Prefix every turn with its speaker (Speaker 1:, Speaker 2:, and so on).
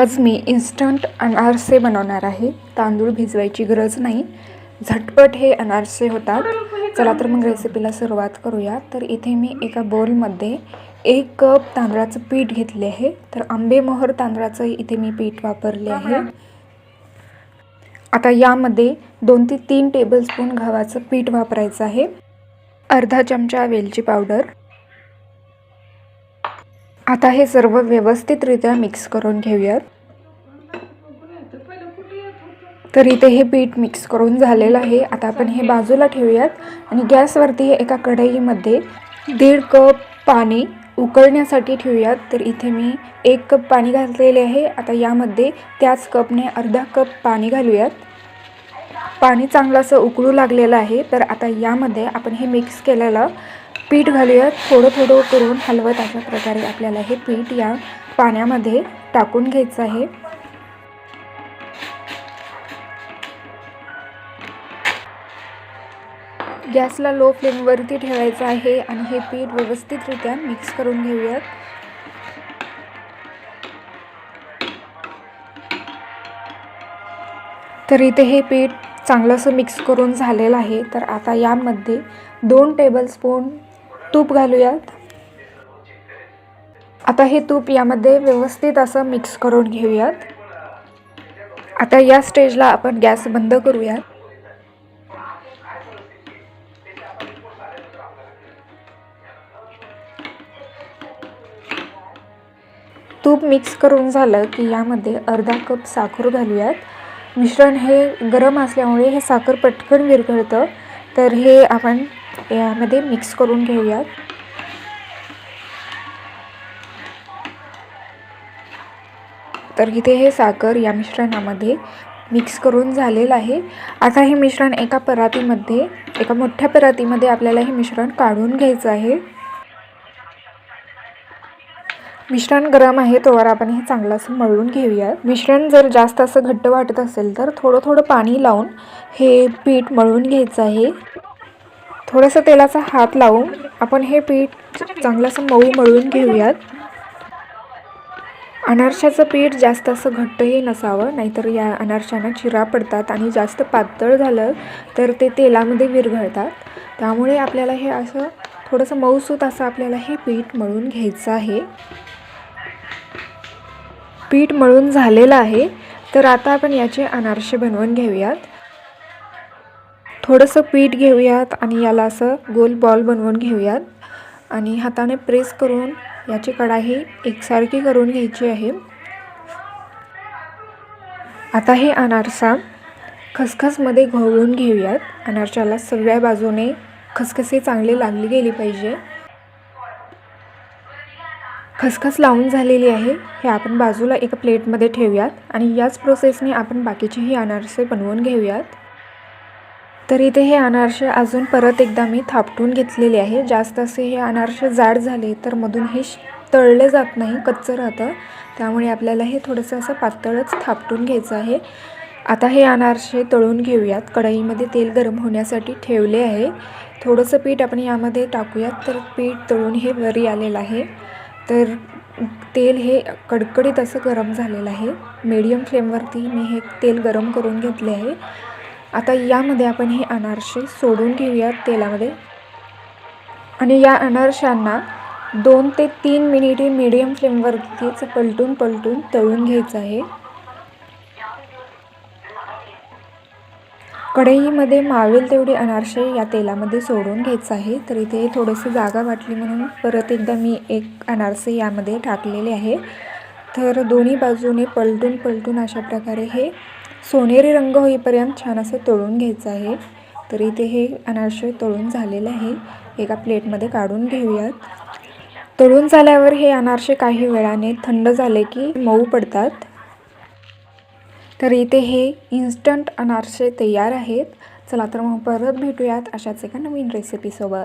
Speaker 1: आज मी इन्स्टंट अनारसे बनवणार आहे। तांदूळ भिजवायची गरज नाही, झटपट हे अनारसे होतात। चला तर मग रेसिपीला सुरुवात करूया। तर इथे मी एका बोलमध्ये 1 कप तांदळाचं पीठ घेतले आहे। तर आंबेमोहर तांदळाचं इथे मी पीठ वापरले आहे। आता यामध्ये 2 ते 3 टेबलस्पून गव्हाचं पीठ वापरायचं आहे। अर्धा चमचा वेलची पावडर। आता हे सर्व व्यवस्थितरित्या मिक्स करून घेऊयात। तर इथे हे पीठ मिक्स करून झालेलं आहे। आता आपण हे बाजूला ठेवूयात आणि गॅसवरती एका कढईमध्ये 1.5 कप पाणी उकळण्यासाठी ठेवूयात। तर इथे मी 1 कप पाणी घातलेले आहे। आता यामध्ये त्याच कपने अर्धा कप पाणी घालूयात। पाणी चांगलं असं उकळू लागलेलं आहे। तर आता यामध्ये आपण हे मिक्स केलेलं पीठ घालूयात। थोडं थोडं करून हलवत अशा प्रकारे आपल्याला हे पीठ या पाण्यामध्ये टाकून घ्यायचं आहे। गॅसला लो फ्लेमवरती ठेवायचं आहे आणि हे पीठ व्यवस्थितरित्या मिक्स करून घेऊयात। तर इथे हे पीठ चांगलं असं मिक्स करून झालेलं आहे। तर आता यामध्ये 2 टेबलस्पून तूप घालूयात। आता हे तूप यामध्ये व्यवस्थित असं मिक्स करून घेऊयात। आता या स्टेजला आपण गॅस बंद करूयात। तूप मिक्स करून झालं की यामध्ये अर्धा कप साखर घालूयात। मिश्रण हे गरम असल्यामुळे हे साखर पटकन विरघळतं। तर हे आपण यामध्ये मिक्स करून घेऊयात। तर इथे हे साखर या मिश्रणामध्ये मिक्स करून झालेलं आहे। आता हे मिश्रण एका मोठ्या परातीमध्ये आपल्याला हे मिश्रण काढून घ्यायचं आहे। मिश्रण गरम आहे तोवर आपण हे चांगलं असं मळून घेऊया। मिश्रण जर जास्त असं घट्ट वाटत असेल तर थोडं पाणी लावून हे पीठ मळून घ्यायचं आहे। थोडंसं तेलाचा हात लावून आपण हे पीठ चांगलं असं मऊ मळून घेऊयात। अनारशाचं पीठ जास्त असं घट्टही नसावं, नाहीतर या अनारशांना चिरा पडतात आणि जास्त पातळ झालं तर ते तेलामध्ये विरघळतात। त्यामुळे आपल्याला हे असं थोडंसं मऊसूत असं आपल्याला हे पीठ मळून घ्यायचं आहे। पीठ मळून झालेलं आहे। तर आता आपण याचे अनारसे बनवून घेऊयात। थोडंसं पीठ घेऊयात आणि याला असं गोल बॉल बनवून घेऊयात आणि हाताने प्रेस करून याची कढाई एकसारखी करून घ्यायची आहे। आता हे अनारसा खसखसमध्ये घोळून घेऊयात। अनारशाला सगळ्या बाजूने खसखसे चांगले लागली गेली पाहिजे। खसखस लावून झालेली आहे। हे आपण बाजूला एका प्लेटमध्ये ठेवूयात आणि याच प्रोसेसने आपण बाकीचेही अनारसे बनवून घेऊयात। तर इथे हे अनारसे अजून परत एकदा मी थापटून घेतलेले आहे। जास्त असे हे अनारसे जाड झाले तर मधून हे तळले जात नाही, कच्चं राहतं। त्यामुळे आपल्याला हे थोडंसं असं पातळच थापटून घ्यायचं आहे। आता हे अनारसे तळून घेऊयात। कढईमध्ये तेल गरम होण्यासाठी ठेवले आहे। थोडंसं पीठ आपण यामध्ये टाकूयात। तर पीठ तळून हे वरी आलेलं आहे। तर तेल हे कडकडीत असं गरम झालेलं आहे। मीडियम फ्लेमवरती मी हे तेल गरम करून घेतले आहे। आता यामध्ये आपण हे अनारसे सोडून घेऊयात तेलामध्ये आणि या अनारशांना 2 ते 3 मिनिटे मीडियम फ्लेमवरतीच पलटून तळून घ्यायचं आहे। कढईमध्ये मावेल तेवढे अनारसे या तेलामध्ये सोडून घ्यायचं आहे। तर इथे थोडंसं जागा वाटली म्हणून परत एकदा मी एक अनारसे यामध्ये टाकलेले आहे। तर दोन्ही बाजूने पलटून अशा प्रकारे हे सोनेरी रंग होईपर्यंत छान असं तळून घ्यायचं आहे। तर इथे हे अनारसे तळून झालेले आहे। एका प्लेटमध्ये काढून घेऊयात। तळून झाल्यावर हे अनारसे काही वेळाने थंड झाले की मऊ पडतात। तर इथे हे इन्स्टंट अनारसे तयार आहेत। चला तर मग परत भेटूयात अशाच एका नवीन रेसिपीसोबत।